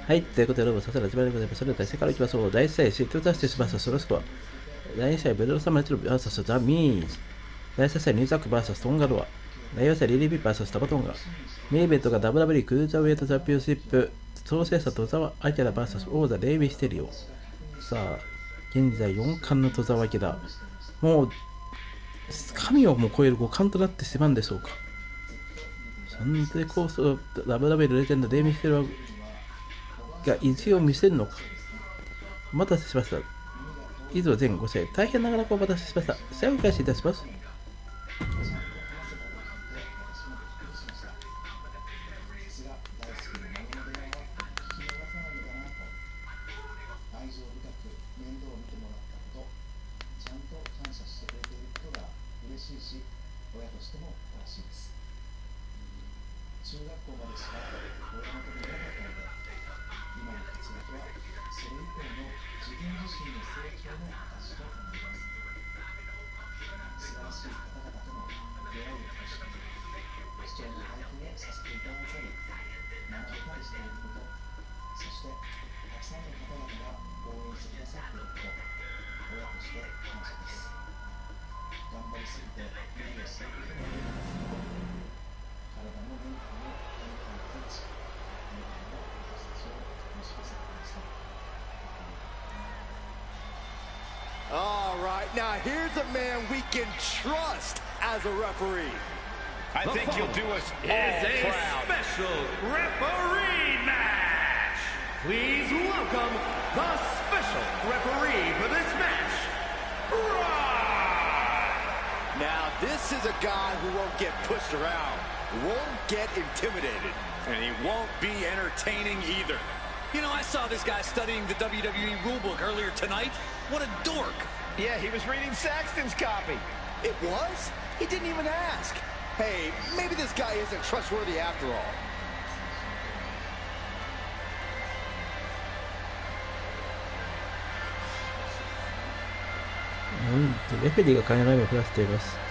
はい、ということで、どうも、さすが始まりでございます。それでは、世界からいきましょう。第1試合、シットダスティス VS ソロスコア。第2試合、ベルトサマーチロ VS ザ・ミーズ。第3試合、ニューザック VS トンガロア。第4試合、リリービー VS タバトンガ。メインイベントが WWE クルーザーウェイトチャンピオンシップ、総制作戸沢明 VS 王座レイビーステリオ。さあ、現在4冠の戸沢明。もう、神をも超える5冠となってしまうんでしょうか。そんでこそ、WWE レジェンドレイビーステリオが意地を見せるのか。お待たせしました。以上全5試合、大変ながらお待たせしました。試合を開始いたします。All right, now here's a man we can trust as a referee. I think you'll do us all proud. Special referee match. Please welcome the special referee for this match, Ron. Now this is a guy who won't get pushed around, won't get intimidated, And he won't be entertaining either. You know, I saw this guy studying the WWE rulebook earlier tonight. What a dork. Yeah, he was reading Saxton's copy. It was? He didn't even ask. Hey, maybe this guy isn't trustworthy after all. レフェリーが金ライブを降らせています。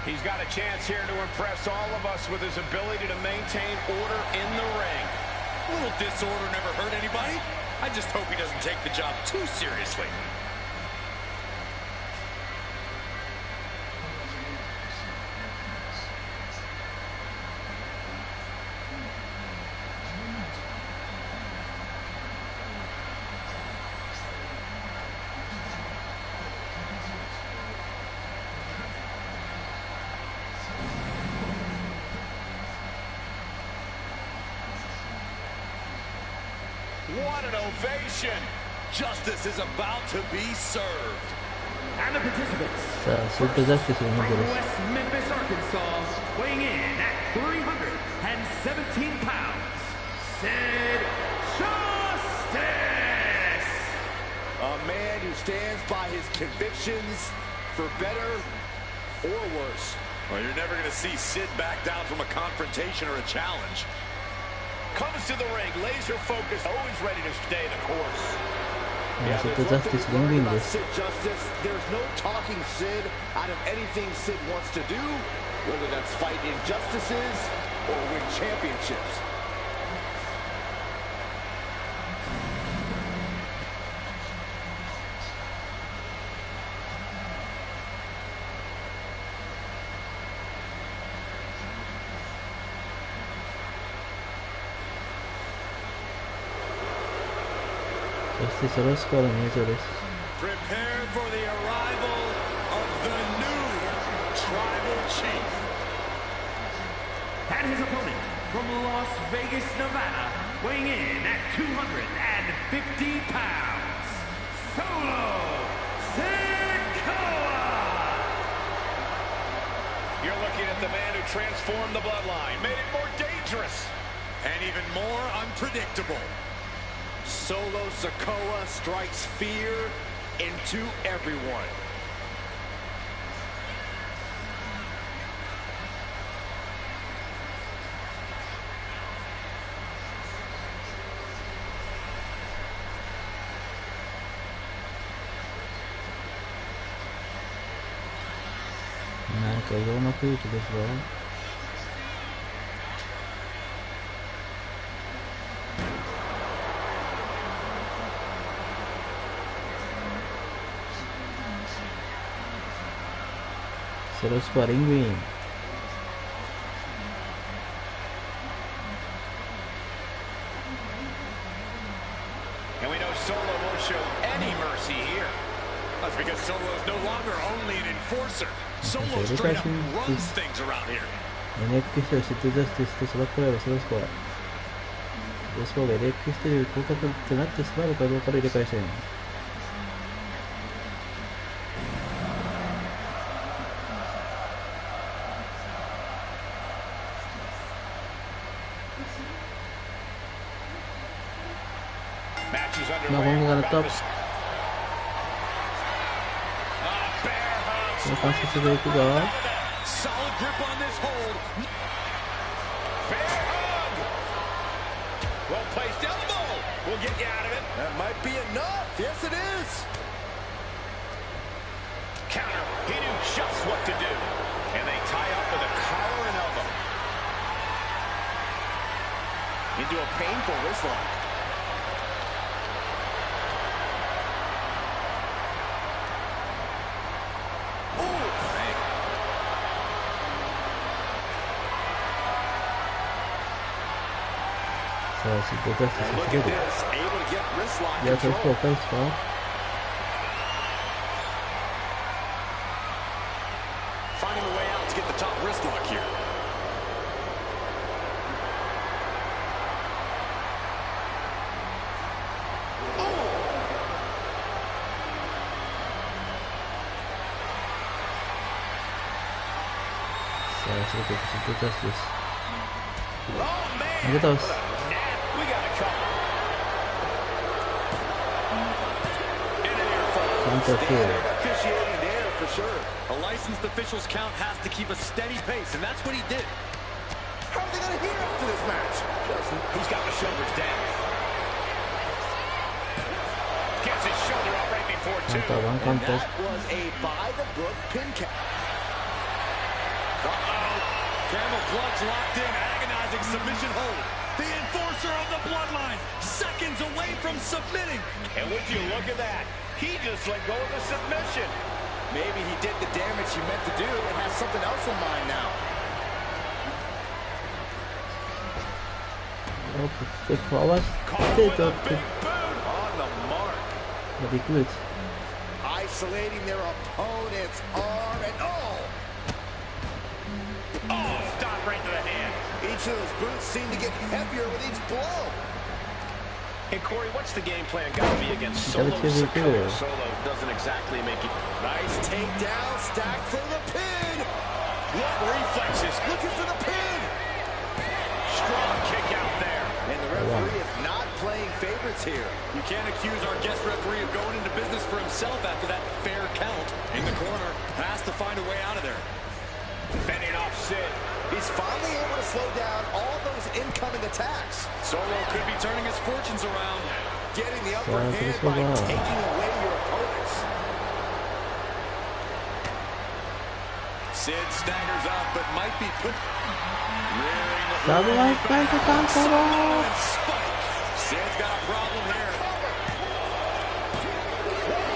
He's got a chance here to impress all of us with his ability to maintain order in the ring. A little disorder never hurt anybody. I just hope he doesn't take the job too seriously. What an ovation! Justice is about to be served. And the participants さあ、シットダスティスの入 from 場です。 West Memphis, Arkansas, weighing in at 317 pounds, Sid Justice. A man who stands by his convictions for better or worse. Well, you're never going to see Sid back down from a confrontation or a challenge. Comes to the ring, laser focused, always ready to stay the course. シットダスティスのリングです。 Sid Justice, there's no talking Sid out of anything Sid wants to do, whether that's fight injustices or win championships.そしてソロスコアの入場です。 Prepare for the arrival of the new tribal chief. And his opponent from Las Vegas, Nevada, weighing in at 250 pounds, Solo Sikoa. You're looking at the man who transformed the bloodline, made it more dangerous, And even more unpredictable. Solo Sikoa strikes fear into everyone. か異様な空気ですが。ソロスコアリングイン。And we know Solo won't show any mercy here. That's because Solo is no longer only an enforcer. Solo straight up runs things around here. NXT を知ってジャスティスとスラックライブソロスコア。ソロスコアが NXT より降格となってしまうのかどうかの入れ替え戦。まあ、ゴングが鳴った。この関節でいくが。Into a painful wrist lock. So she did this. Look at this, able to get wrist lock control. Yeah, so face ball. Finding a way out to get the top wrist lock here. So she did this. Oh man! Look at those. We got a couple. Officiating there for sure. A licensed official's count has to keep a steady pace, and that's what he did. How are they going to hear after this match? He's got the shoulders down. Gets his shoulder up right before two. And that was a by-the-book pin count. Camel clutch locked in, agonizing submission hold. The enforcer of the bloodline, seconds away from submitting. And would you look at that? He just let go of the submission. Maybe he did the damage he meant to do and has something else in mind now. On the mark. Very good. Isolating their opponent's arm and Oh, stop right to the hand. Each of those boots seem to get heavier with each blow. And Corey, what's the game plan got to be against Solo? Solo doesn't exactly make it. Nice takedown, stack for the pin. What reflexes? Looking for the pin. Strong kick out there. And the referee is not playing favorites here. You can't accuse our guest referee of going into business for himself after that fair count. In the corner, has to find a way out of there. Fending off Sid. He's finally able to slow down all those incoming attacks. Solo could be turning his fortunes around. Getting the upper hand by taking away your opponents. Sid staggers up, but might be put... Double leg break to cancel. Sid's got a problem here.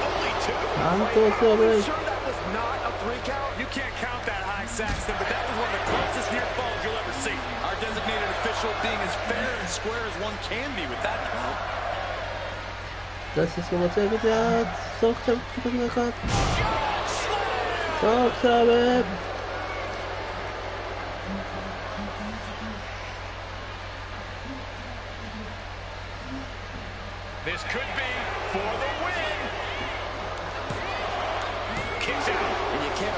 Only two. Sure that was not a 3 count? You can't count that high, Saxton, but that was one of the closest near falls you'll ever see. Our designated official being as fair and square as one can be with that count. Das ist nochmal sehr gut. Ja, Slam. This could be for the win. Kicks out. And you can't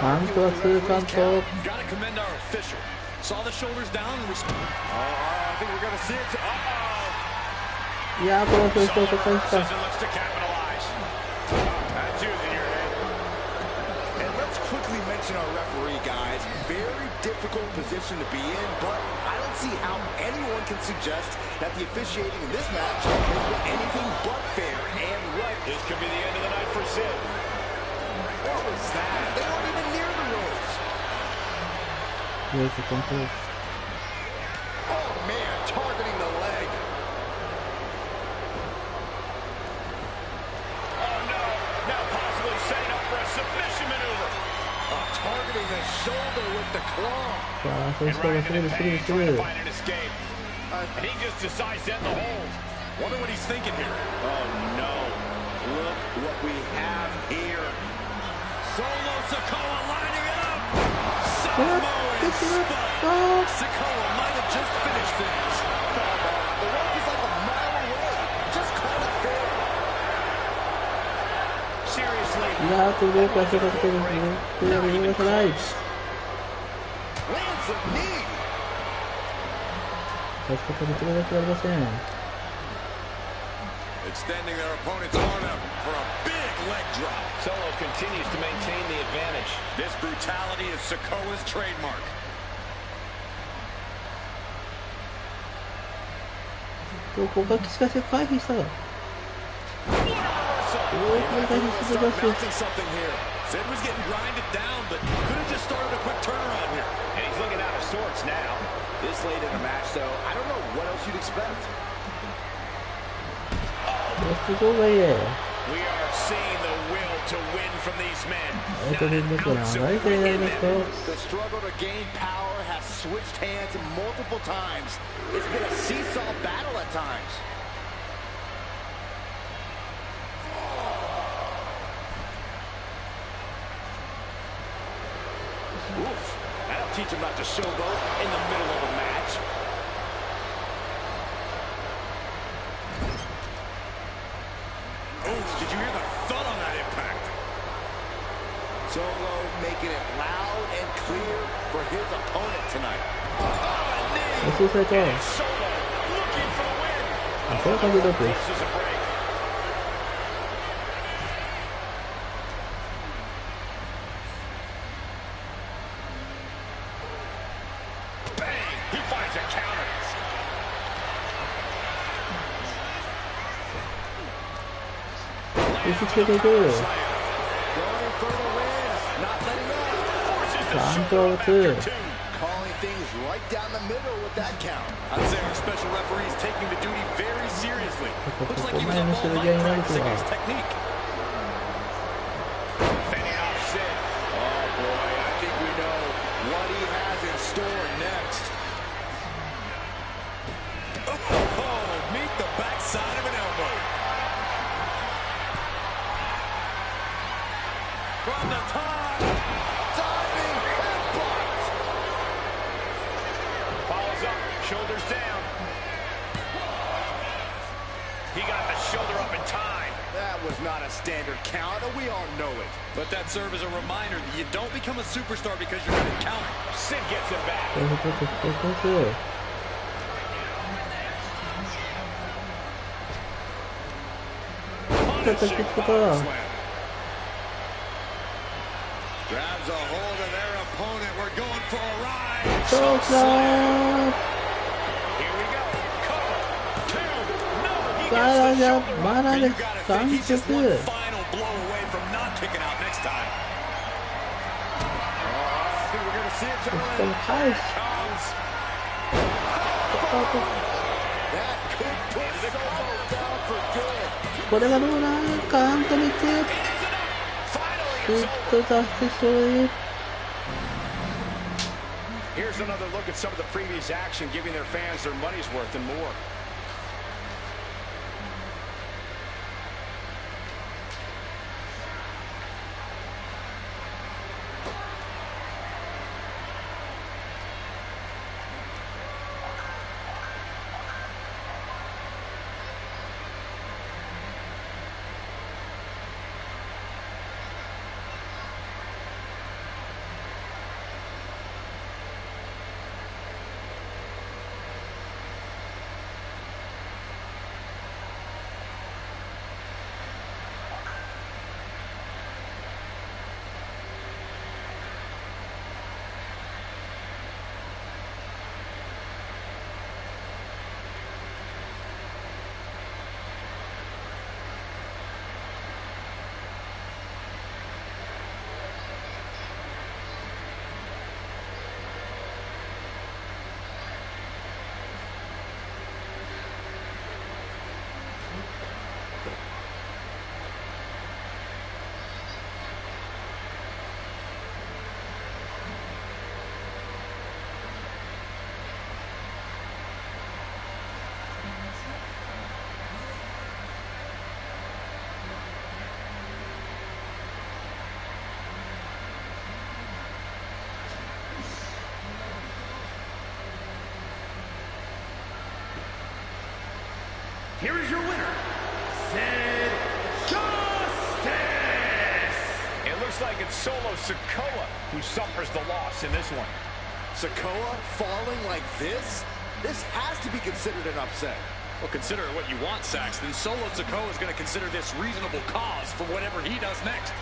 Kanto. Gotta commend our official. Saw the shoulders down and I think we're gonna see it. Yeah, Susan looks to capitalize. That's using your head. And let's quickly mention our referee, guys. Very difficult position to be in, but I don't see how anyone can suggest that the officiating in this match has been anything but fair and right. This could be the end of the night for Sid. What was that? They weren't even near the ropes. Here's the control. Oh, man, targeting the leg. Oh, no. Now possibly setting up for a submission maneuver. Targeting the shoulder with the claw. And Ryan in pain trying to find an escape. And he just decides to end the hold. Wonder what he's thinking here. Oh, no. Look what we have here. Solo Sikoa lining it up. Samoan spike. Sikoa might have just finished things. The rope is like a mile away. Just call it fair. Seriously. Ya, tu veo que hace lo que tienes que ver. Cuidado, no vas a live. Lands a knee. Extending their opponent's arm out for a big leg drop. Solo continues to maintain the advantage. This brutality is Sikoa's trademark. Bouncing something here. Sid was getting grinded down, but could have just started a quick turnaround here. And he's looking out of sorts now. This late in the match, though, I don't know what else you'd expect. We are seeing the will to win from these men. Not an ounce of grit in them. The struggle to gain power has switched hands multiple times. It's been a seesaw battle at times. Oof. That'll teach him not to showboat in the middle of a match. Oof, did you hear the thud on that impact? Solo making it loud and clear for his opponent tonight. Solo looking for the win. Forces a break. Bang! He finds a counter. This is what they do. Going for the win. Not letting up. Forces the Control shoulder too. back to 2. Calling things right down the middle with that count. I'd say our special referee is taking the duty very seriously. Looks like he was Minus up all the night game practicing now. his technique. Fending off Sid. Oh boy, I think we know what he has in store next. Oh, meet the backside of an elbow. From the top. Diving headbutt. Follows up. Shoulders down. He got the shoulder up in time. That was not a standard count, and we all know it. But that serves as a reminder that you don't become a superstar because you're good at counting. Sid gets him back. Grabs a hold of their opponent. We're going for a ride. Here we go. Cover. 2. No, he But gets the shoulder up. I You gotta think he's just one good. final blow away from not kicking out next time. I think we're going to see it, gentlemen. Comes. That could put Solo down for good. これがどうだカウント見て Finally, ずっ it's と over. 出してしまう Here's another look at some of the previous action, giving their fans their money's worth and more. here is your winner, Sid Justice! It looks like it's Solo Sikoa who suffers the loss in this one. Sikoa falling like this? This has to be considered an upset. Well, consider what you want, Saxton. Solo Sikoa is going to consider this reasonable cause for whatever he does next.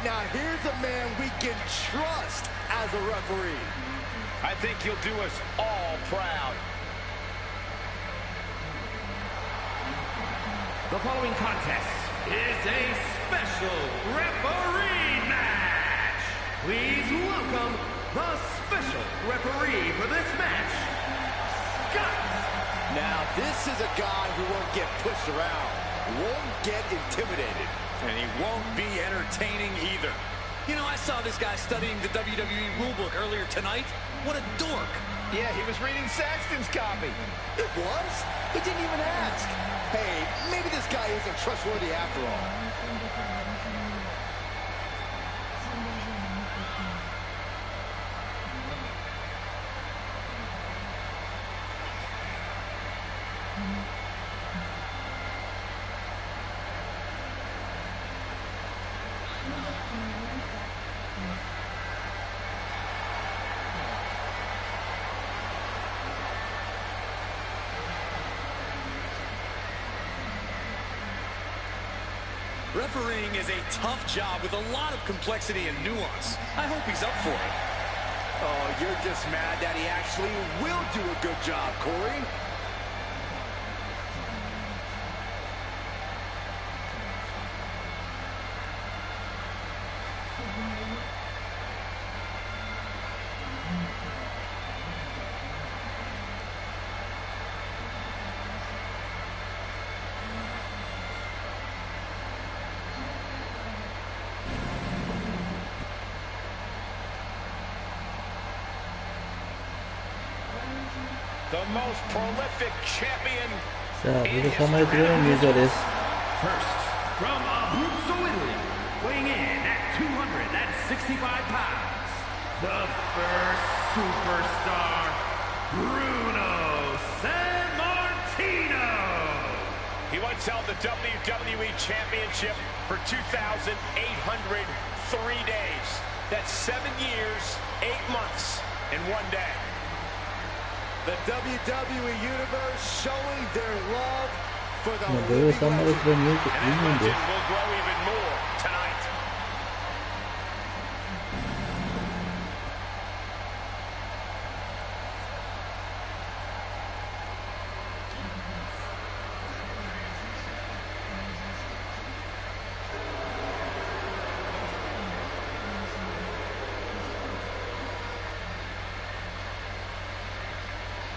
Now here's a man we can trust as a referee. I think he'll do us all proud. The following contest is a special referee match. Please welcome the special referee for this match, Scott. Now this is a guy who won't get pushed around, won't get intimidated. And he won't be entertaining either. You know, I saw this guy studying the WWE rulebook earlier tonight. What a dork. Yeah, he was reading Saxton's copy. It was? He didn't even ask. Hey, maybe this guy isn't trustworthy after all. Refereeing is a tough job with a lot of complexity and nuance. I hope he's up for it. Oh, you're just mad that he actually will do a good job, Corey. The most prolific champion. さあ、ブルサマイズの入場です。 First, from Abruzzo, Italy, weighing in at 265 pounds, the first superstar, Bruno Sammartino. He once held the WWE Championship for 2,803 days. That's 7 years, 8 months, and 1 day. The WWE Universe showing their love for the ブルサマイズの入場 And that legend will grow even more tonight.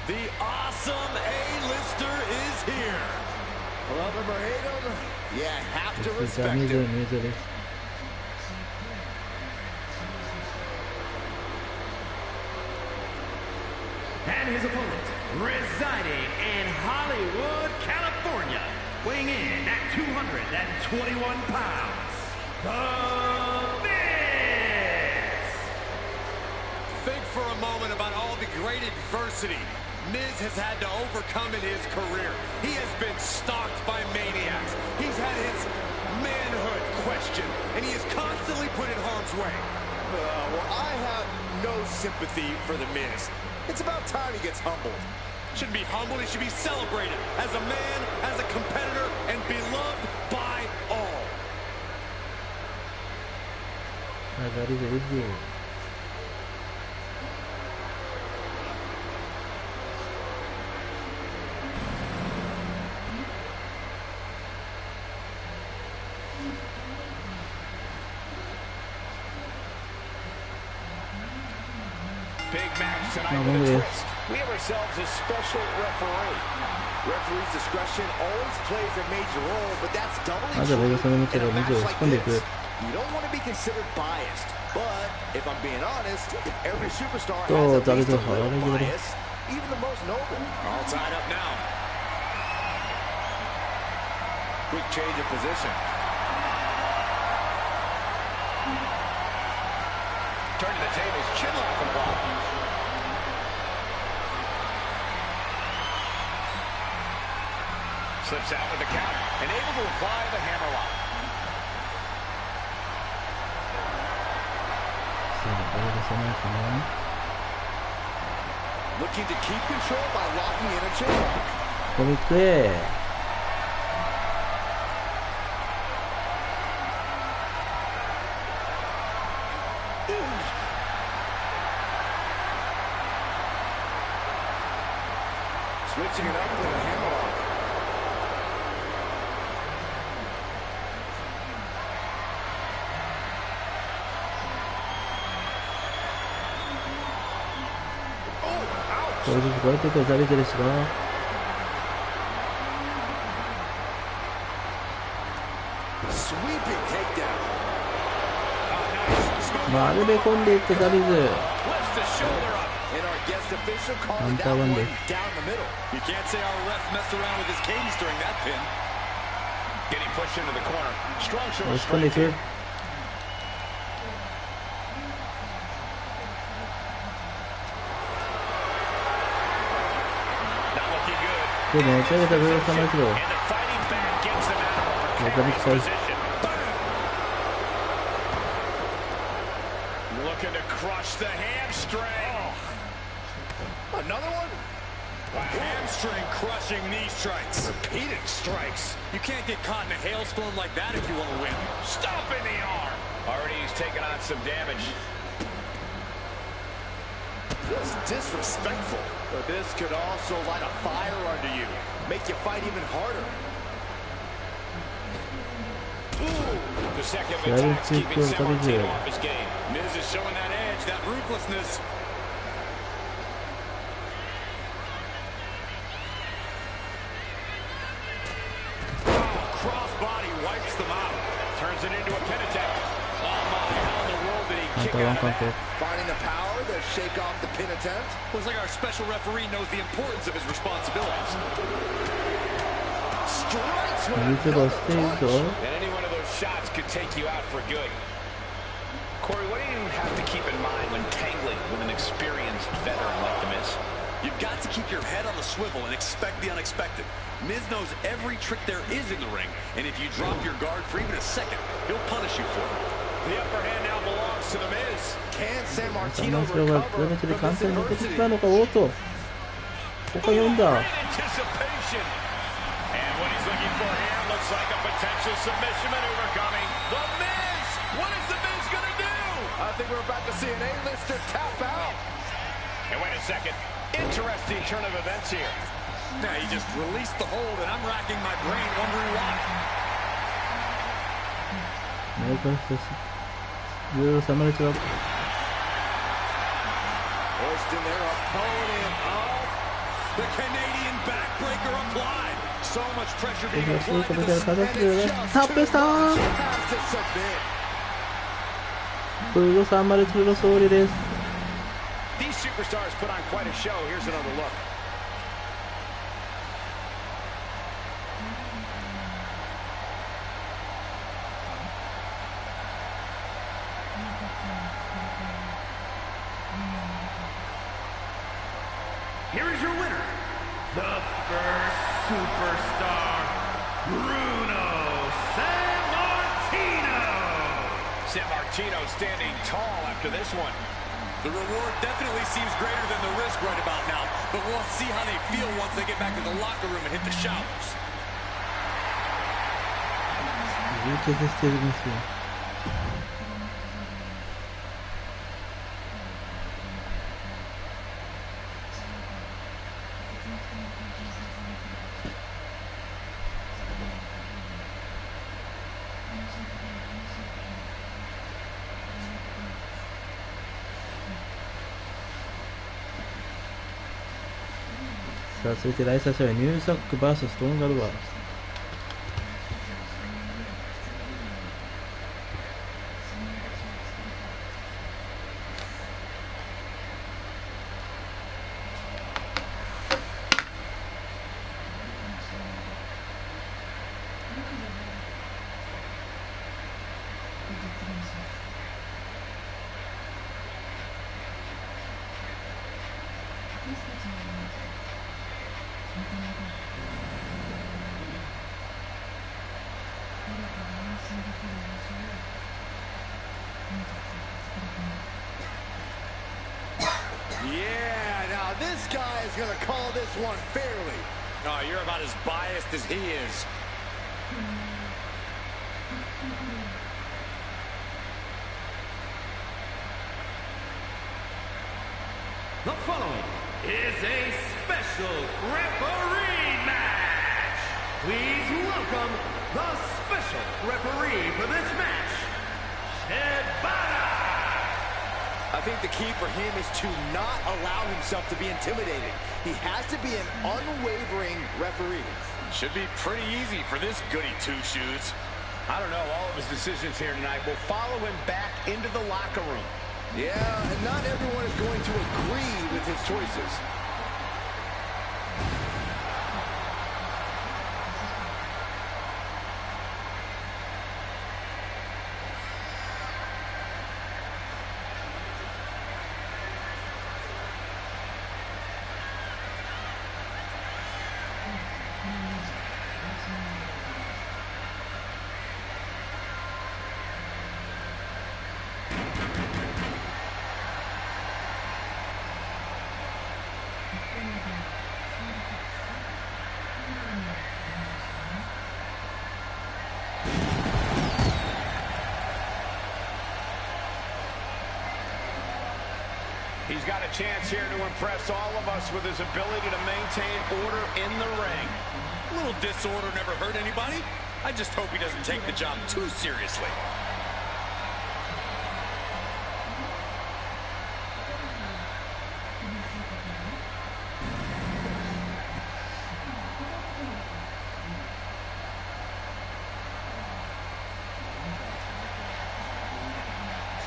The awesome A-lister is here. Love him or hate him, you have to さあ、 respect 入場 him. 入場です。 And his opponent, residing in Hollywood, California, weighing in at 221 pounds, The Miz! Think for a moment about all the great adversity Miz has had to overcome in his career. He has been stalked by maniacs. He's had his manhood his way. Well, I have no sympathy for The Miz. It's about time he gets humbled. Shouldn't be humbled, he should be celebrated as a man, as a competitor, and beloved by all. That is a review. Big match tonight with a twist. We have ourselves a special referee. Referee's discretion always plays a major role, but that's doubly 맞아, true 내가 생각했던 in a match 문제가 like 스펀데 this. 그 You don't want to be considered biased, but if I'm being honest, every superstar 또 has at least 자기도 a little 하는 거래. bias, even the most noble. All tied up now. Quick change of position. Turn to the tables, chinlock applied. Slips out with the counter and able to apply the hammerlock. Looking to keep control by locking in a chinlock. 거기 꽤 Switching it up with a hammerlock. 거기서 그럴 때도 자리들이시가 Sweeping takedown. 말을 건데 있고 자리들 Lifts the shoulder up. And our guest official calling that 안타깝네. one down the middle. You can't say our ref messed around with his cadence during that pin. Getting pushed into the corner. Strong shoulder 스펀데 straight. 그 Not looking good. 그네 저기다 그 3kg And the fighting back gets them out of a 네, precarious 거기 position. Looking to crush the hamstring. Another one? Hamstring crushing knee strikes. Repeated strikes. You can't get caught in a hailstorm like that if you want to win. Stomping the arm. Already he's taken on some damage. Just disrespectful. But this could also light a fire under you. Make you fight even harder. The second Yeah, attack's it's keeping equal, San Martino yeah. off his game. Miz is showing that edge, that ruthlessness. Crossbody wipes them out. Turns it into a pin attempt. Oh my, how in the world did he kick 안타 out of 왕판고 that? Finding the power to shake off the pin attempt. Looks like our special referee knows the importance of his responsibilities. Strikes with 유튜버 another 스테이죠 punch. And any one of those shots could take you out for good. Corey, what do you have to keep in mind when tangling with an experienced veteran like The Miz? You've got to keep your head on the swivel and expect the unexpected. Miz knows every trick there is in the ring, and if you drop your guard for even a second, he'll punish you for it. The upper hand now belongs to The Miz. Can San Martino 장난스러워 recover 그네들이 from this 간단히 adversity? 끝이다 놓고 오또 오까지 온다 Great anticipation. And what he's looking for here looks like a potential submission maneuver coming. The Miz! What is The Miz going to do? I think we're about to see an A-lister tap out. And wait a second. Interesting turn of events here. Now, he just released the hold, and I'm racking my brain wondering why. 네 그렇습니다 유로 3kg Hoisting their opponent up. The Canadian backbreaker applied. So much pressure being 이거 applied to 스위커 the 가자 And it's just 탑베스타 too much. Has to submit. 그리고 3kg 소리です These superstars put on quite a show. Here's another look. Here is your winner, the first superstar, Bruno Sammartino. Sammartino Tino standing tall after this one. The reward definitely seems greater than the risk right about now, but we'll see how they feel once they get back to the locker room and hit the showers. 充血してるんですよ。さあ、続いて第3試合はニューザック VS トンガルワ。Yeah, now this guy is going to call this one fairly. Oh, you're about as biased as he is. The following is a special referee match. Please welcome the special referee for this match, Shibata. I think the key for him is to not allow himself to be intimidated. He has to be an unwavering referee. Should be pretty easy for this goody two-shoes. I don't know, all of his decisions here tonight will follow him back into the locker room. Yeah, and not everyone is going to agree with his choices. He's got a chance here to impress all of us with his ability to maintain order in the ring. A little disorder never hurt anybody. I just hope he doesn't take the job too seriously.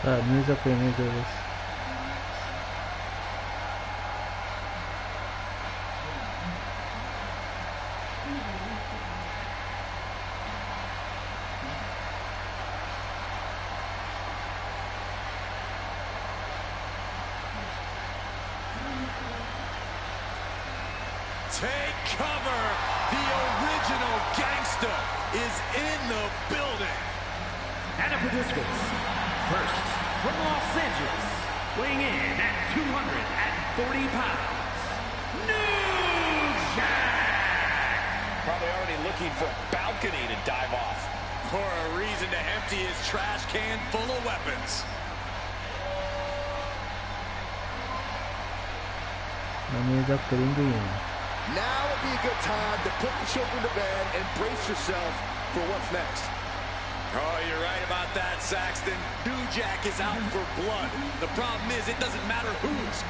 さあ、入場へ入場です。Take cover! The original gangster is in the building! And the participants, first, from Los Angeles, weighing in at 240 pounds, New Jack! Probably already looking for a balcony to dive off. For a reason to empty his trash can full of weapons. Now would be a good time to put the children to bed and brace yourself for what's next. Oh, you're right about that, Saxton. New Jack is out for blood. The problem is it doesn't matter whose.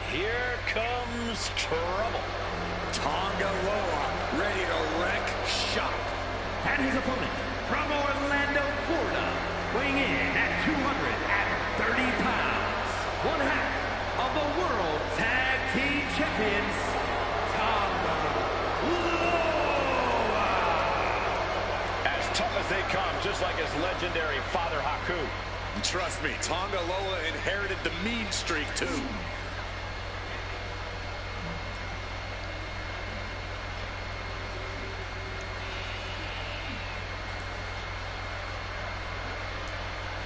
Here comes trouble. Tonga Loa, ready to wreck shop. And his opponent, from Orlando, Florida, weighing in at 230 pounds, one half of the World Tag Team Champions, Tough as they come, just like his legendary father Haku. Trust me, Tonga Loa inherited the mean streak too.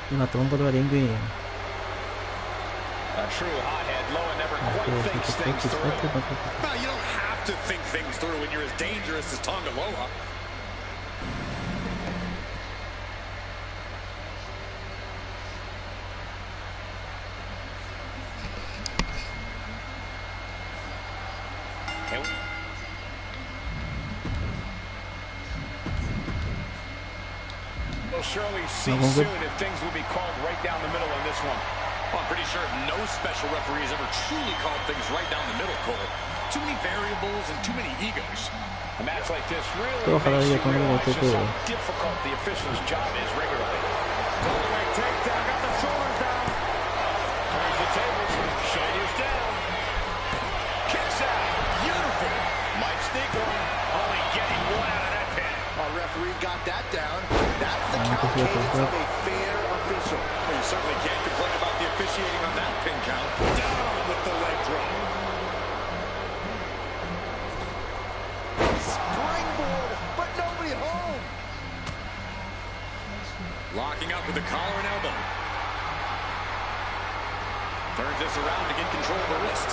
今トンボルはリングイン。 A true hothead, Loa never quite thinks things through. Well, you don't have to think things through when you're as dangerous as Tonga Loa. We'll surely see soon if things will be called right down the middle in this one. Well, I'm pretty sure no special referees ever truly called things right down the middle, Cole. Too many variables and too many egos. A match like this really makes you realize just how difficult the official's job is regularly. All-the-way takedown, got the shoulders down. Turns the tables, shoulders down. Kicks out, beautiful. Might sneak one, only getting one out of that pin. Our referee got that down. That's the count cadence of a fair official. You certainly can't complain about the officiating on that pin count. Down with the leg drop. Springboard, but nobody home. Locking up with the collar and elbow. Turns this around to get control of the wrist.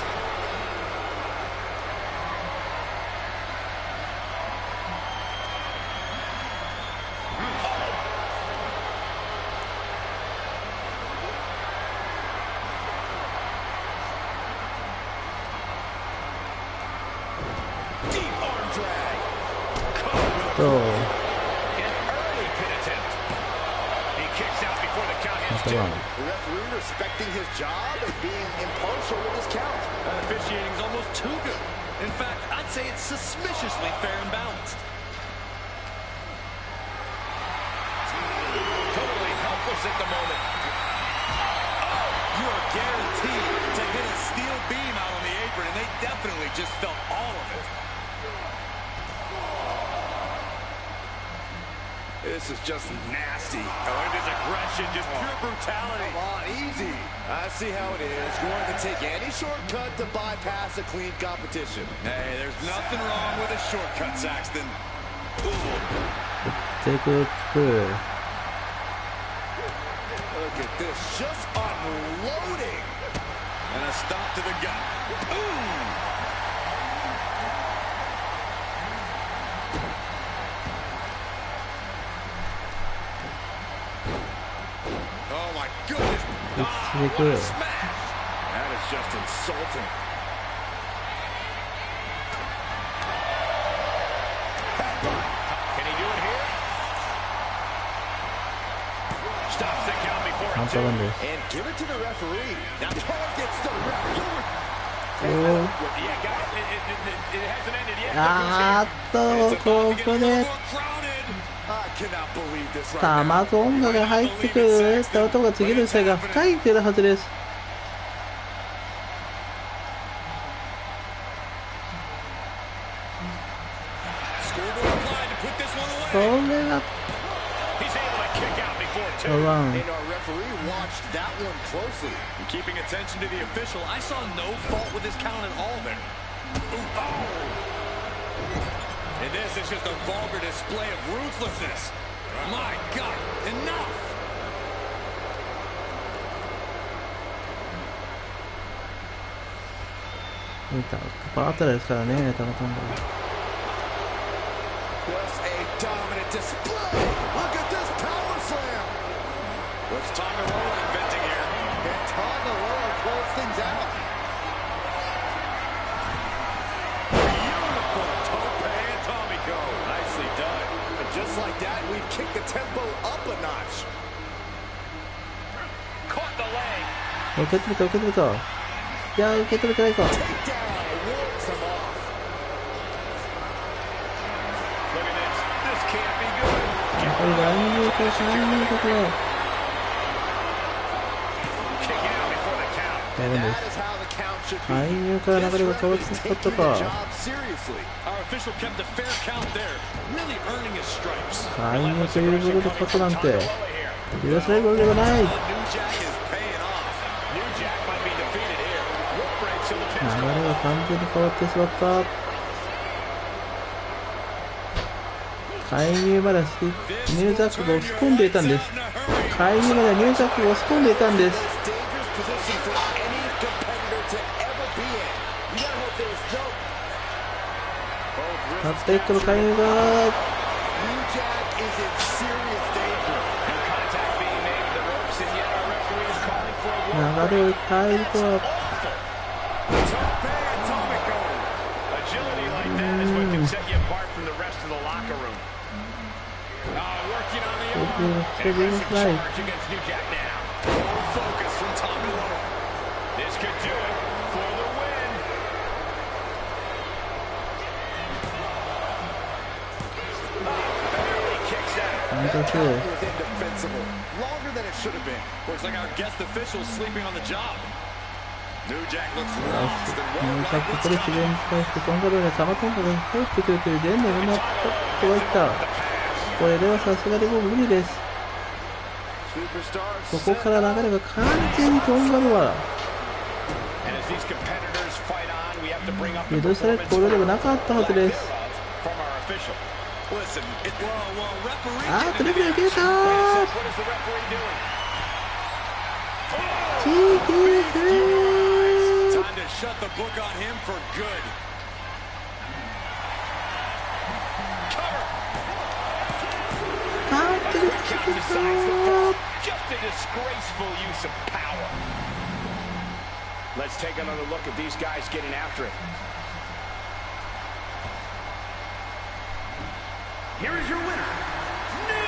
So, An early pin attempt. He kicks out before the count hits two. The referee respecting his job and being impartial with his count. That officiating is almost too good. In fact, I'd say it's suspiciously fair and balanced. Totally helpless at the moment. You are guaranteed to hit a steel beam out on the apron, and they definitely just felt all of it. This is just nasty. Oh, look at this aggression, just pure brutality. Come on, easy. I see how it is. Going to take any shortcut to bypass a clean competition. Hey, there's nothing wrong with a shortcut, Saxton. take it through. Look at this, just unloading. And a stop to the gut. Ooh! Oh my goodness! It's What good. a smash! That is just insulting. Can he do it here? Stops the count before I'm it's two. telling you. And give it to the referee. Now targets the referee. Oh. Yeah, guys, it hasn't ended yet. あーっと、ここで I cannot believe this right タ now. マゾンガが入ってくるって音が次の試合が深い出るはずです。これは He's able to kick out before two. ワン。 And our referee watched that one closely. And keeping attention to the official, I saw no fault with his count at all there. Ooh, oh! And this is just a vulgar display of ruthlessness. My God, enough! 見たパートですからね、タマゾンガ。 Just a dominant display. Look at this power slam. What's Tonga Loa inventing here? And Tonga Loa close things out. Beautiful tope and Tomiko. Nicely done. And just like that, we've kicked the tempo up a notch. Caught the leg. 受け止めた、受け止めた。いや、受け止めてないか。 Takedown. Walks him off. Look at this. This can't be good. これ乱入としないのか、これ。 Kick out before the count. That That is how the 介入から流れが変わってしまったか。介入ということで勝つなんて許されるわけではない。流れが完全に変わってしまった。介入までニュージャックが押し込んでいたんです。介入までニュージャックが押し込んでいたんです。たった1個の介入が流れを変えるとは。これ自然に対してトンガローにサマトンガが入ってくるという全部になってはいった。これではさすがにもう無理です。ここから流れが完全にトンガロは許される行動ではなかったはずです。トリプル消えたー。Just a disgraceful use of power. Let's take another look at these guys getting after it. Here is your winner, New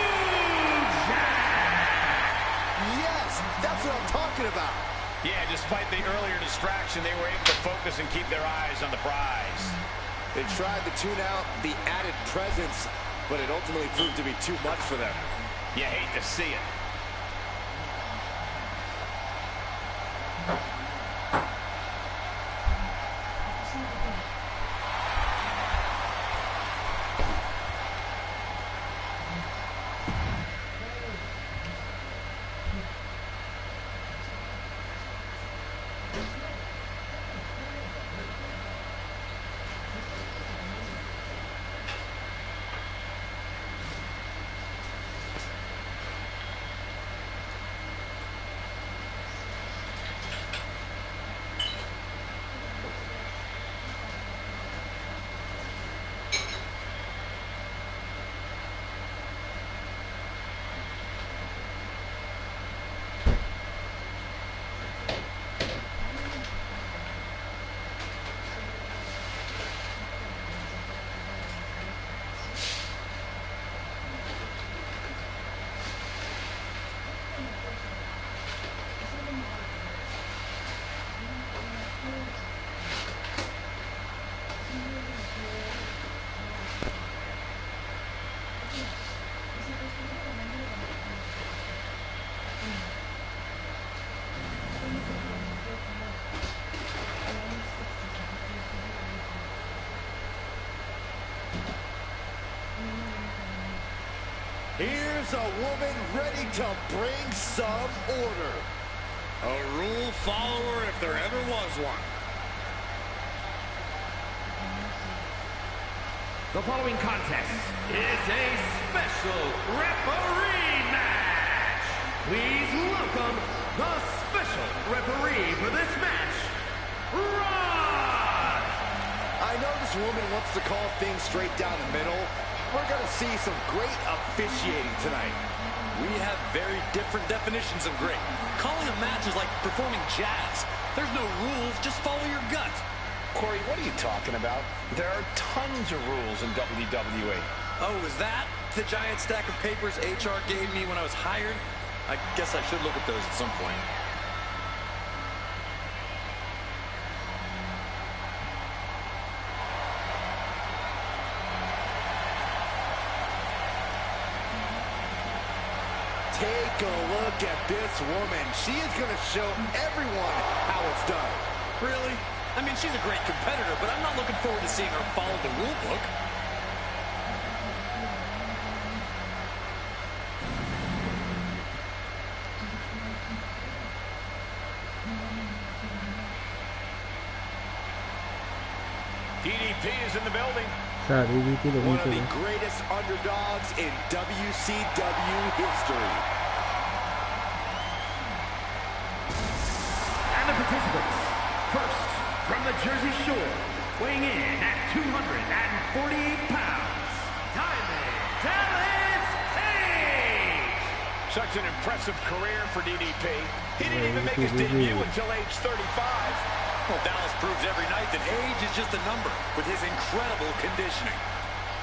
Jack. Yes, that's what I'm talking about. Yeah, despite the earlier distraction, they were able to focus and keep their eyes on the prize. They tried to tune out the added presence, but it ultimately proved to be too much for them. You hate to see it. Here's a woman ready to bring some order. A rule follower if there ever was one. The following contest is a special referee match. Please welcome the special referee for this match, Ron. I know this woman wants to call things straight down the middle. We're going to see some great officiating tonight. We have very different definitions of great. Calling a match is like performing jazz. There's no rules, just follow your gut. Corey, what are you talking about? There are tons of rules in WWE. Oh, is that the giant stack of papers HR gave me when I was hired? I guess I should look at those at some point. Take a look at this woman. She is going to show everyone how it's done. Really? I mean, she's a great competitor, but I'm not looking forward to seeing her follow the rule book. DDP is in the building. さあ DDT で見 One て of ね the greatest underdogs in WCW history. And the participants, first, from the Jersey Shore, weighing in at 248 pounds, Diamond Dallas Page! Such an impressive career for DDP. He didn't even make his debut until age 35. Well, Dallas proves every night that age is just a number with his incredible conditioning.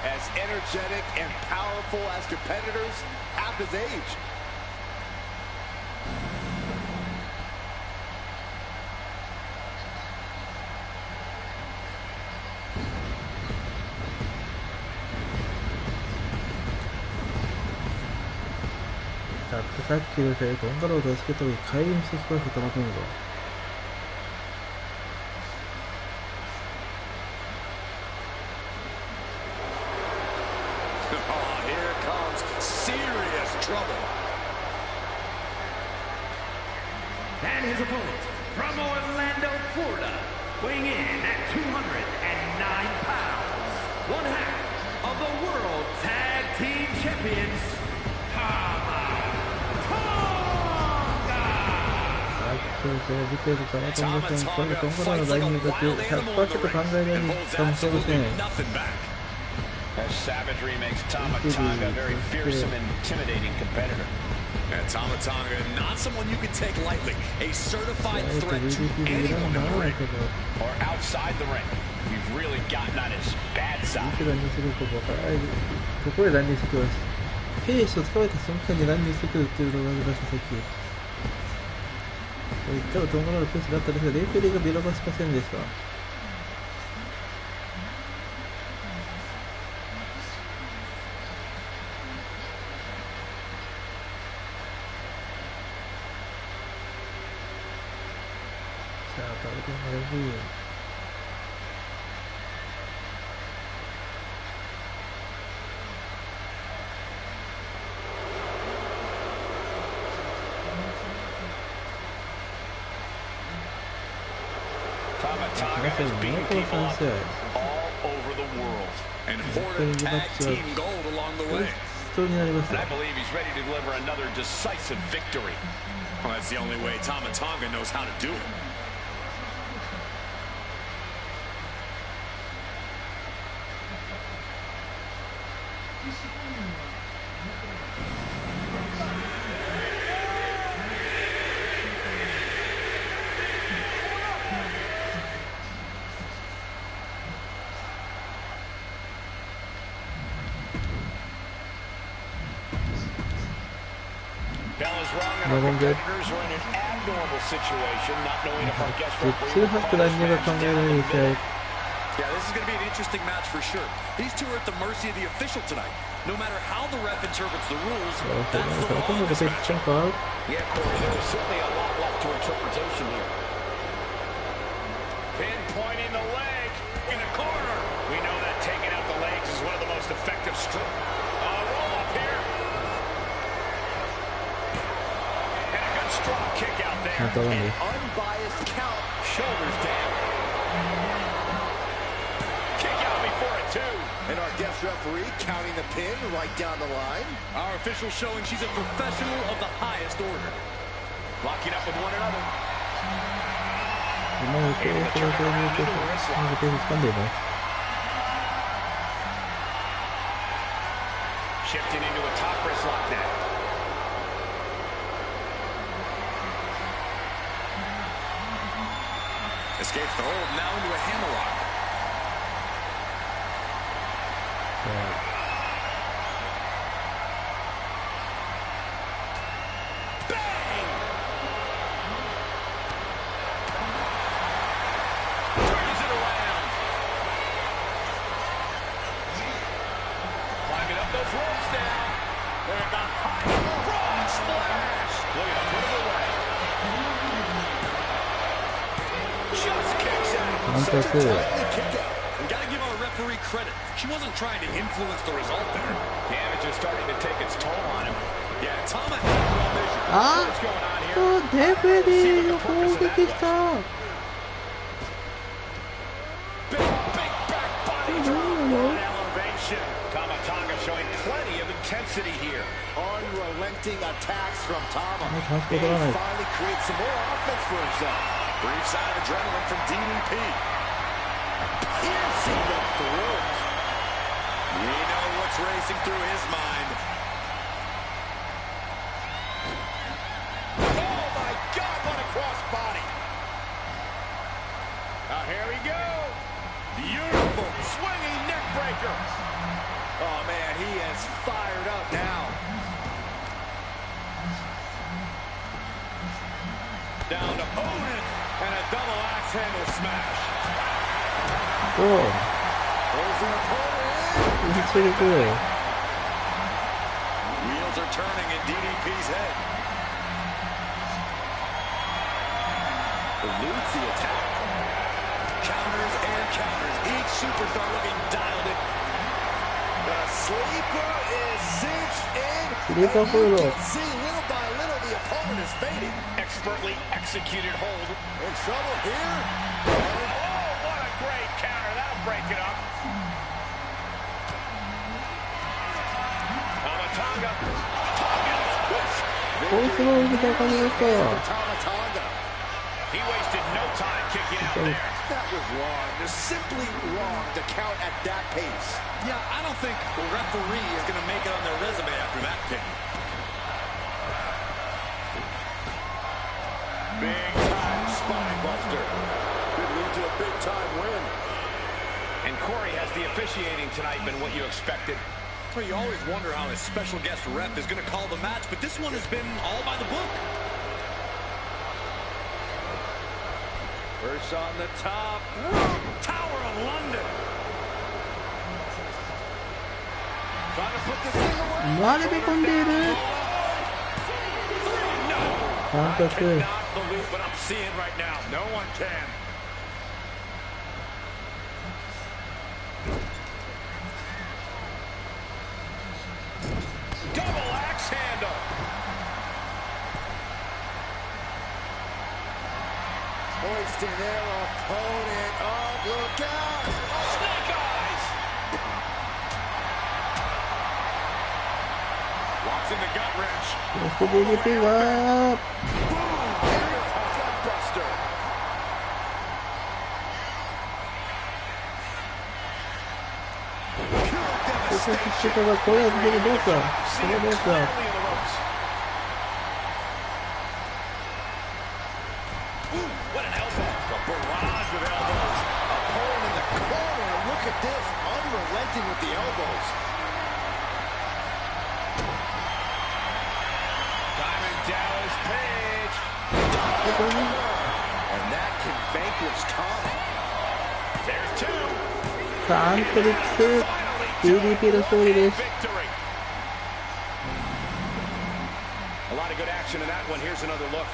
As energetic and powerful as competitors, half his age. 자さっきの試合、トンガロを助けたり、帰り道してきました、トマトンゴ。 And his opponent, from Orlando, Florida, weighing in at 209 pounds, one half of the World Tag Team Champions, Tama Tonga! そうですね、見てるとトマトンゴさん、これトンガロの大入学、100%考えられるかもしれません。 That savagery makes Tama Tonga a very fearsome and intimidating competitor. And Tama Tonga, not someone you can take lightly. A certified threat to anyone in the ring. Or outside the ring. You've really gotten on his bad side. いくらにするか分からないところで乱入してきます。ペースをつかめた瞬間に乱入してくるっていうのがありました、さっき。言ったらトンガロのペースだったんですが、レイフェリーが見逃しませんでした。 さあ、バルコンがレフリー。Tama Tonga has beaten people up all over the world. And hoarded tag team gold along the way. になりまし And た。 I believe he's ready to deliver another decisive victory. Well, that's the only way Tama Tonga knows how to do it. Bella's wrong and our competitors are in an abnormal situation, not knowing if our guest で、 referee 中泊乱入が考えられる試合。 Yeah, this is going to be an interesting match for sure. These two are at the mercy of the official tonight. No matter how the ref interprets the rules, that's the law in this match. Yeah, Corey, there is certainly a lot left to interpretation here. Pinpointing the leg in the corner. We know that taking out the legs is one of the most effective strokes. Roll up here. And a good strong kick out there. An unbiased count, shoulders down. Kick out before it, too. And our guest referee counting the pin right down the line. Our official showing she's a professional of the highest order. Locking up with one another. 今の手をそれぞれに受けて、手を掴んでいます。 Shifting into a top wrist lock now. Escapes the hold, now into a hammerlock. Bang! Turns it around. Climbing up those ropes now. They're the high frog splash. Look at him, put him away. Just 監督。 Gotta give our referee credit. She wasn't trying to influence the result there. Damage is starting to take its toll on him. Yeah, Tama had well measured. あ What's going on here? っとデフリーが攻撃した。 Big back body drop. On elevation. Tama showing plenty of intensity here. Unrelenting attacks from Tama. Nice, And he nice. finally creates some more offense for himself. Brief sign of adrenaline from DDP. Piercing the throat. We know what's racing through his mind. Oh my God, what a cross body. Now here we go. Beautiful swinging neck breaker. Oh man, he is fired up now. Down to opponent and a double axe handle smash. おお。 There's an opponent. It's pretty good. Wheels are turning in DDP's head. Eludes the attack. Counters and counters. Each superstar looking dialed in. The sleeper is cinched in. Sleeper and you follow. can see little by little the opponent is fading. Expertly executed hold. In trouble here. Oh, what a great counter. That'll break it up. Tonga. He wasted no time kicking out there. That was wrong. Just simply wrong to count at that pace. Yeah, I don't think the referee is going to make it on their resume after that pin. Big time spine buster. Could lead to a big time win. And Corey, has the officiating tonight been what you expected? Well, you always wonder how a special guest ref is going to call the match, but this one has been all by the book. First on the top. Tower of London. Trying to put this thing away. 回り込んでいる。監督。 Not believe what I'm seeing right now. No one can. Double axe handle. Hoisting their opponent up. Look out. Snake eyes. Locks in the gut wrench. そして DDP が Buster. そしてこれはどうか。これどうか。 What an elbow. A barrage of elbows. Opponent in the corner. Look at this. Unrelenting with the elbows. Diamond Dallas Page. And that can vanquish Tom. There's two. サントリックス DDP の勝利です。 Victory. A lot of good action in that one. Here's another look.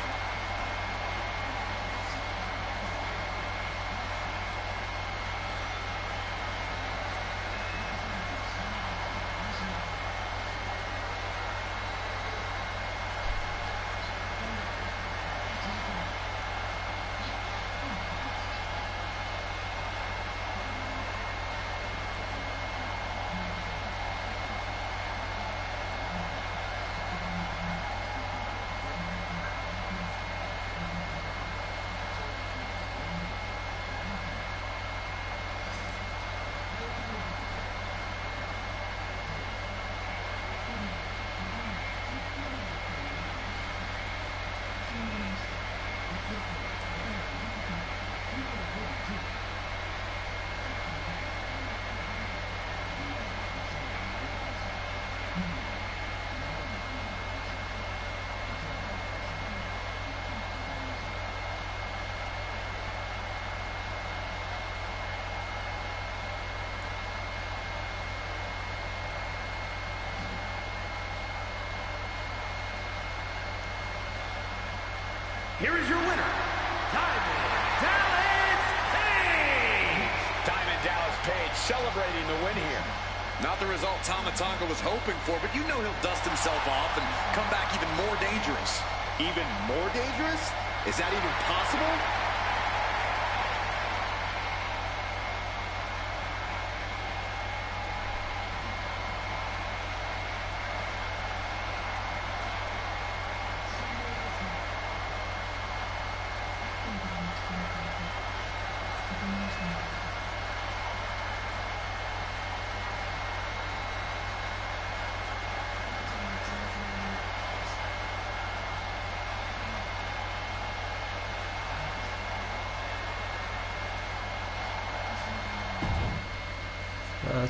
Here is your winner, Diamond Dallas Page. celebrating the win here. Not the result Tama Tonga was hoping for, but you know he'll dust himself off and come back even more dangerous. Even more dangerous? Is that even possible?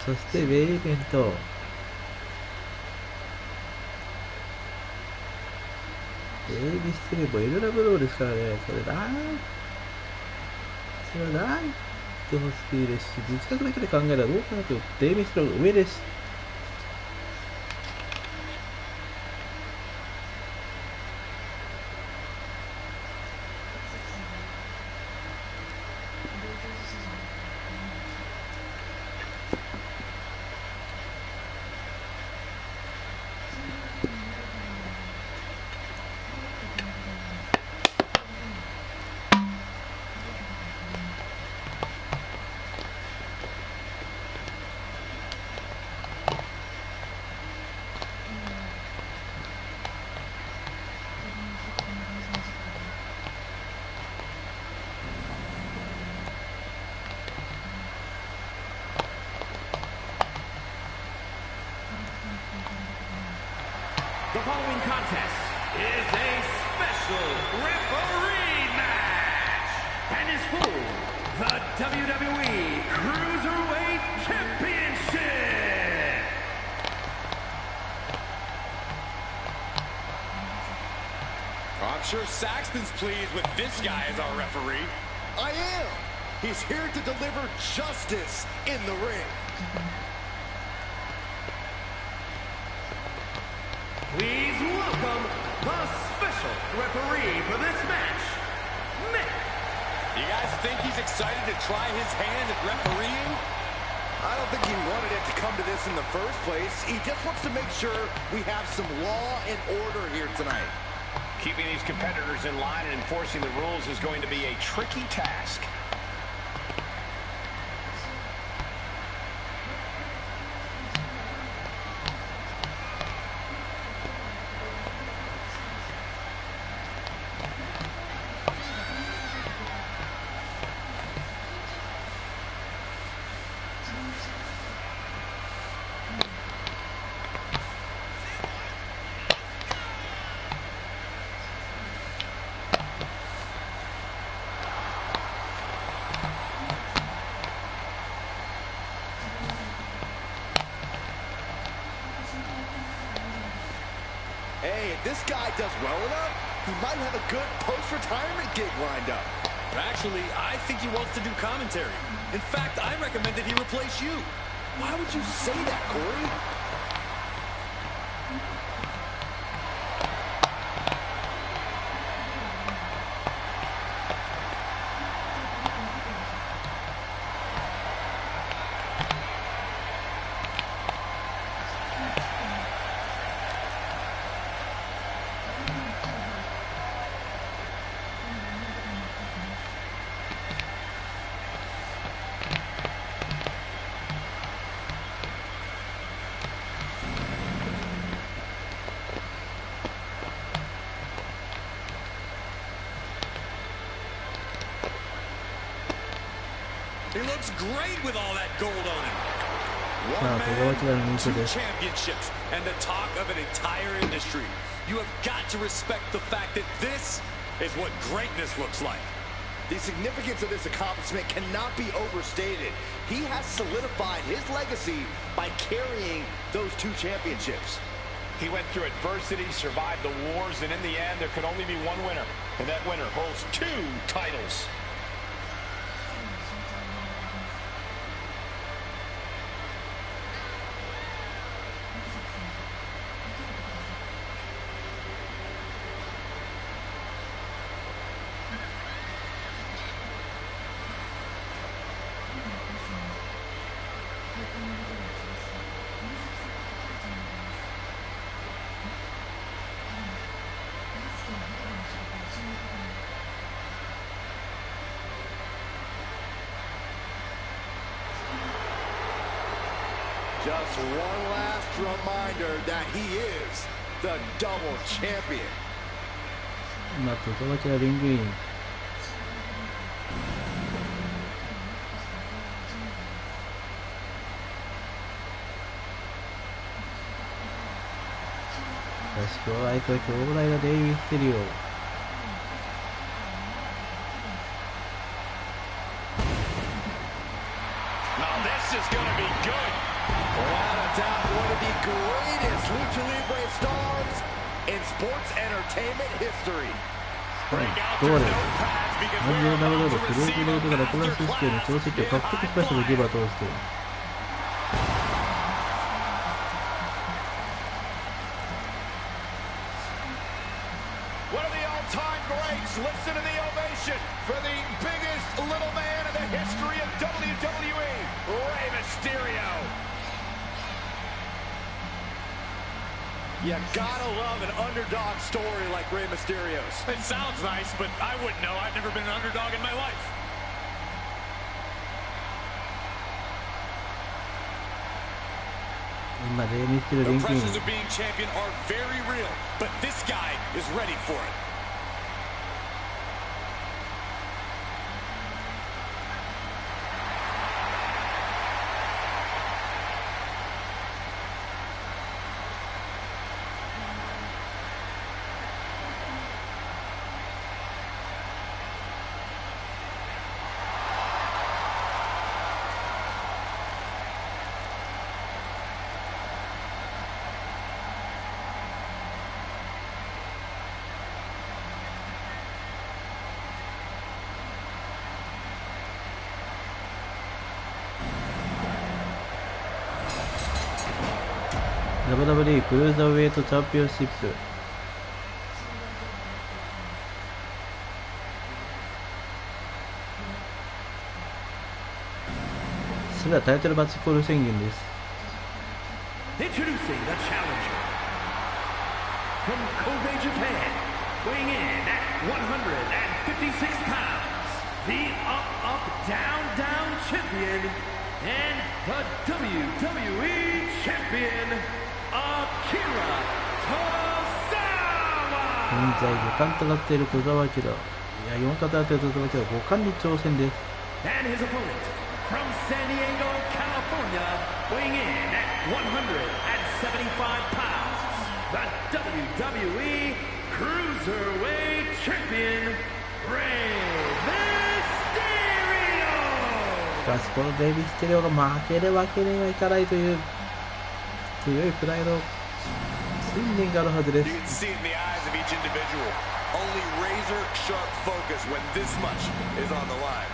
そしてメインイベント、ミステリーもエルラブローですからね、これな、それはないと欲しいですし、実力だけで考えたらどうかなと、デイミステリーの上です。The following contest is a special referee match and is for the WWE Cruiserweight Championship. I'm sure Saxton's pleased with this guy as our referee. I am. He's here to deliver justice in the ring. Please welcome the special referee for this match, Mick. You guys think he's excited to try his hand at refereeing? I don't think he wanted it to come to this in the first place. He just wants to make sure we have some law and order here tonight. Keeping these competitors in line and enforcing the rules is going to be a tricky task. Hey, if this guy does well enough, he might have a good post-retirement gig lined up. Actually, I think he wants to do commentary. In fact, I recommend that he replace you. Why would you say that, Corey? He looks great with all that gold on him. Wow, One man, two championships, and the talk of an entire industry. You have got to respect the fact that this is what greatness looks like. The significance of this accomplishment cannot be overstated. He has solidified his legacy by carrying those two championships. He went through adversity, survived the wars, and in the end, there could only be one winner. And that winner holds 2 titles. Just one last reminder that he is the double champion. 今、外脇はリングイン。しかし、今日相手は強大なデイビー・ステリオ。Without a doubt, one of the greatest Lucha Libre stars in sports entertainment history. どうです？47度のクローズロードからトランス式の功績を獲得しましたね、ギバー通して。One of the all-time greats. Listen to the ovation for the biggest little man in the history of WWE, Rey Mysterio. You gotta love an underdog story like Rey Mysterio's. It sounds nice, but I wouldn't know. I've never been an underdog in my life. 今、レイミステリオリン The グイン。 pressures of being champion are very real, but this guy is ready for it. WWE クルーザーウェイトチャンピオンシップ。それではタイトルマッチコール宣言です。Introducing the challenger from Kobe, Japan, weighing in at 156 pounds, the up, down champion, and the WWE champion, Akira Tozawa! 現在5冠となっている戸澤明。いや、4冠となっている戸澤明は5冠に挑戦です。And his opponent from San Diego, California, weighing in at 175 pounds, the WWE Cruiserweight Champion, Rey Mysterio! しかし、このデイビステリオが負けるわけにはいかないという強いプライド、信念があるはずです。You can see it in the eyes of each individual. Only razor sharp focus when this much is on the line.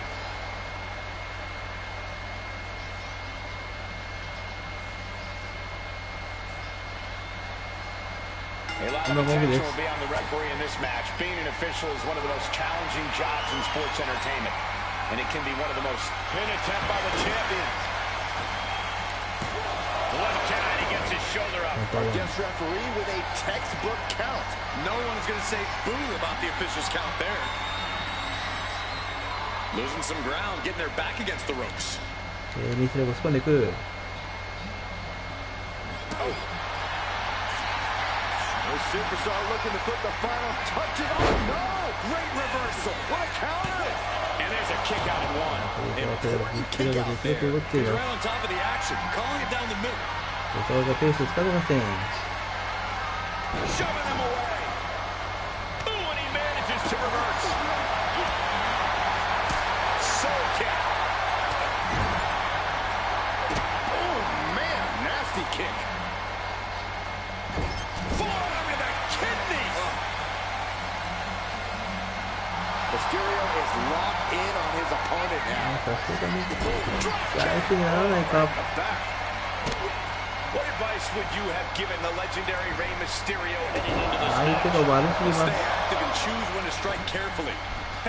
A lot of attention will be on the referee in this match. Being an official is one of the most challenging jobs in sports entertainment, and it can be one of the most pin attempt by the champion. Left count, he gets his shoulder up. Our guest referee with a textbook count. No one is going to say boo about the official's count there. Losing some ground, getting their back against the ropes. ミステリオが突っ込んでいく。The superstar looking to put the final touches on. No! Great reversal. What a counter! And there's a kick out at one. Important kick out there. He's right on top of the action, calling it down the middle. 戸澤がペースをつかめません。 Shoving him away. Ooh, and he manages to reverse. Soul kick. Oh, man. Nasty kick. Forearm to the kidney. Mysterio is locked in on his opponent now. さすがに相手にならないか。 What advice would you have given the legendary Rey Mysterio heading into this 相手が悪すぎます。 Stay active and choose when to strike carefully.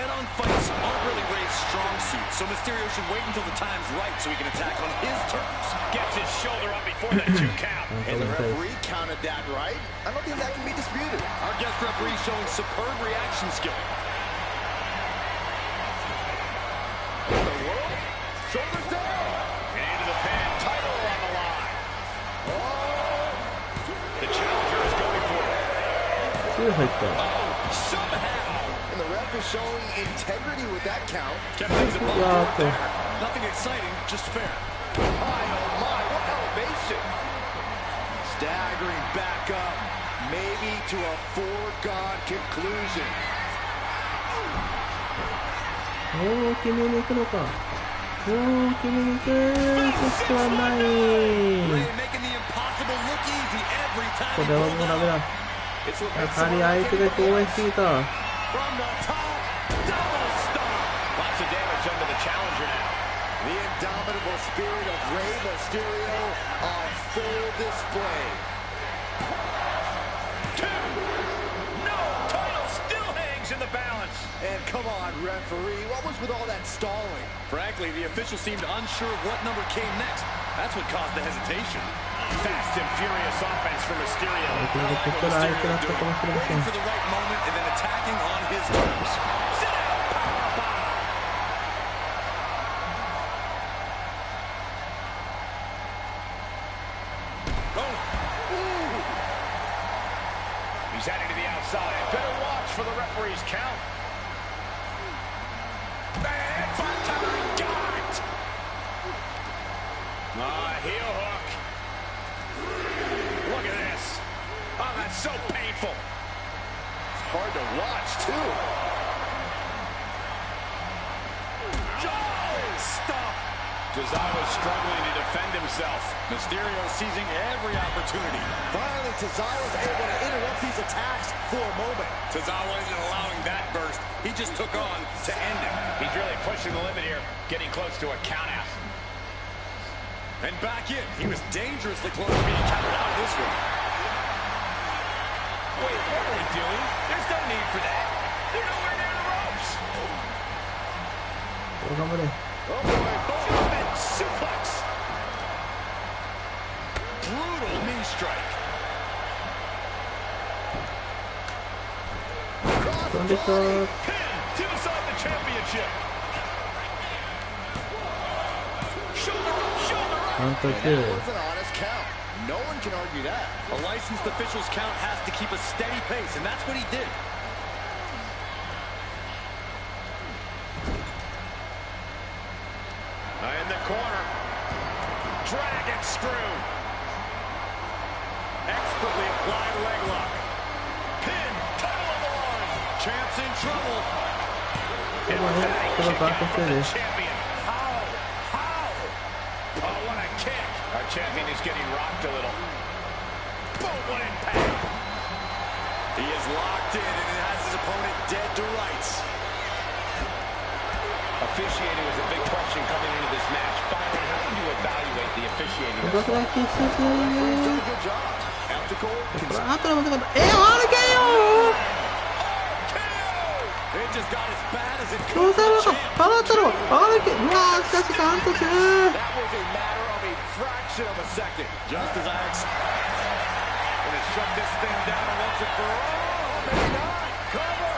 Head-on fights aren't really Rey's strong suit, so Mysterio should wait until the time's right so he can attack on his terms. Gets his shoulder up before the 2 count. And the referee counted that right. I don't think that can be disputed. Our guest referee showing superb reaction skill. The world, shoulders down. And into the pin, title on the line. 入った。 And the ref is showing integrity with that count. Kept things above Yeah, board okay. there. Nothing exciting, just fair. My, oh my, what elevation. Staggering back up, maybe to a foregone conclusion. おお、決めに行くのか。おお、決めに行く。そしてはない。 Making the impossible look easy every time. これはもうダメだ。やはり相手が応援していた。 From the top, double stomp. Lots of damage under the challenger now. The indomitable spirit of Rey Mysterio on full display. 2. No, title still hangs in the balance. And come on, referee, what was with all that stalling? Frankly, the official seemed unsure of what number came next. That's what caused the hesitation. Fast and furious offense from Mysterio. ここから相手だったかもしれません。 Waiting for the right moment and then attacking on his terms. Sit down, powerbomb. Oh, He's heading to the outside. Better watch for the referee's count. And bottom got. Heel hook. Look at this. Oh, that's so painful. It's hard to watch, too. Stop. Tozawa's struggling to defend himself. Mysterio seizing every opportunity. Finally, Tozawa's able to interrupt these attacks for a moment. Tozawa isn't allowing that burst. He just took on to end it. He's really pushing the limit here, getting close to a countout. And back in. He was dangerously close to being counted out of this one. Wait, what are they doing? There's no need for that. They're nowhere near the ropes. 頑張れ。 Oh boy, German suplex. Brutal knee strike. 飛んできた。 Pin to decide the championship. Shoulder. カウント2。 That was an honest count. No one can argue that. A licensed official's count has to keep a steady pace, and that's what he did. In the corner. Dragon screw. Expertly applied leg lock. Pin. Title on the line. Champ's in trouble. Emphatic Come on, kick back out to from the finish. champion. How? Oh, what a kick. Our champion is getting rocked a little. Boom, what impact. He is locked in and has his opponent dead to rights. Officiating was a big question coming into this match. Byron, how do you evaluate the officiating? 動きが必須 Done a good job. Ethical, あとのまたRKO! It just got as bad as it どう could さ for れ the た champ. パラったろ RKO! うわーしかしカウント2! that was a matter of a fraction of a second. Just as I expected. Gonna shut this thing down once and for all. Maybe not. Cover.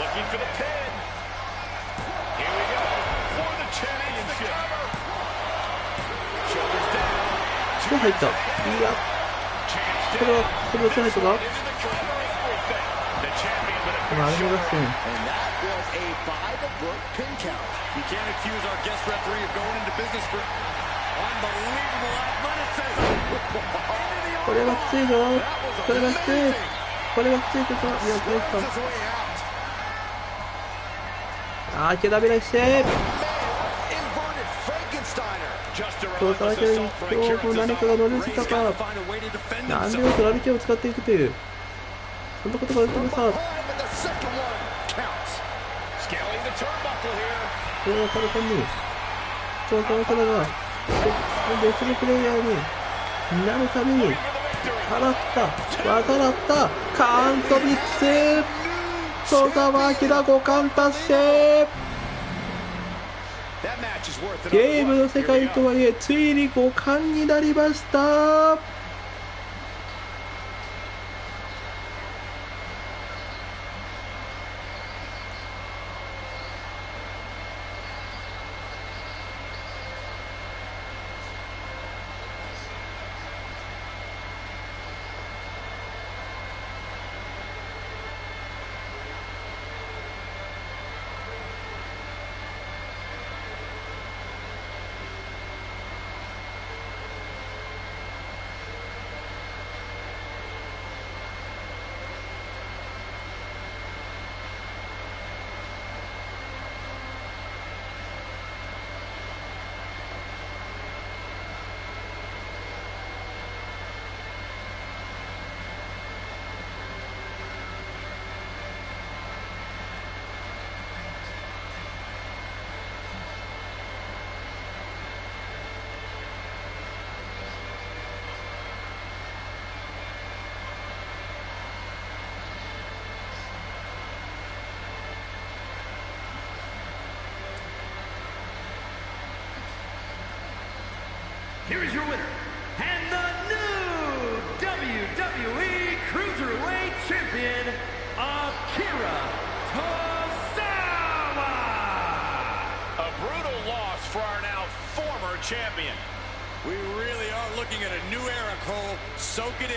Looking for the pin. Here we go. For the championship. Shoulders down. 手入ったいや Champ's これは手入ったか into the cover. Everything. The champion with a 今あれも出してん And that was a by-the-book pin count. You can't accuse our guest referee of going into business for unbelievable athleticism. これはきついぞこれはきついこれはきついぞいやこれか His way out. あー諦めないして Man, inverted Frankensteiner. just a そうされ relentless てる assault from 今日も何かが乗りついた Ray's か got to find a way to defend 何で himself. もとラリケを使っていくというそんなことができる From さ behind, but the second one counts. scaling the turnbuckle here. これはただ単にそうされたのが別のプレイヤーになるために放った技だったカウント3つ戸澤明5冠達成 That match is worth it. ゲームの世界とはいえついに5冠になりました here is your winner, and the new WWE Cruiserweight Champion, Akira Tozawa. A brutal loss for our now former champion. We really are looking at a new era, Cole. Soak it in.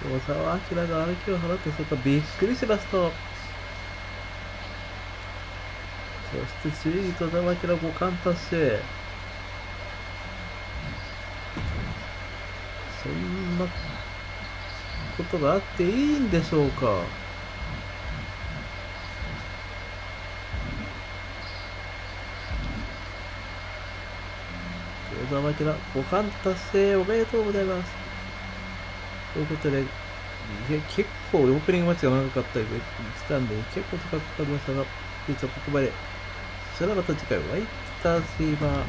小沢明が歩きを払ってするとびっくりしますと、そしてついに小沢明5冠達成。そんなことがあっていいんでしょうか。小沢明5冠達成おめでとうございます。ということで、結構オープニングマッチが長かったりしたんで、結構高くかかりましたが、実はここまで。それではまた次回お会いいたしましょう。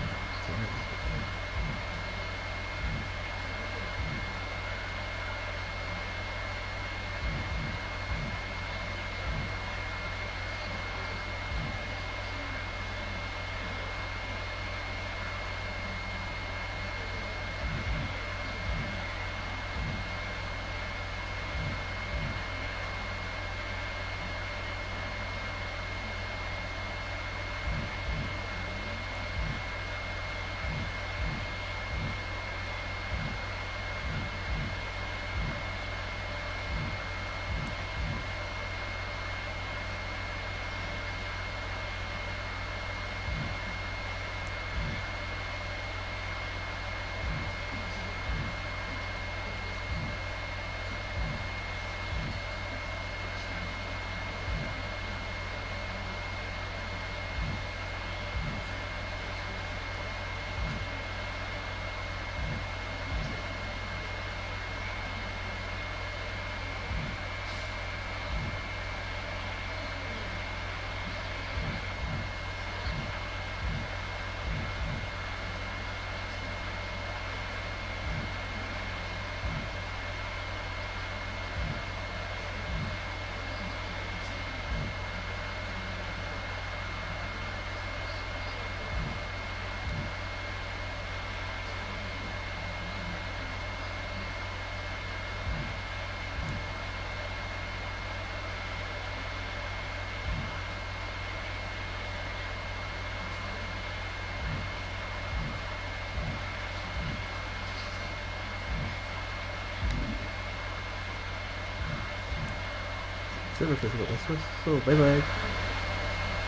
それではまたお会いしましょう。バイバイ。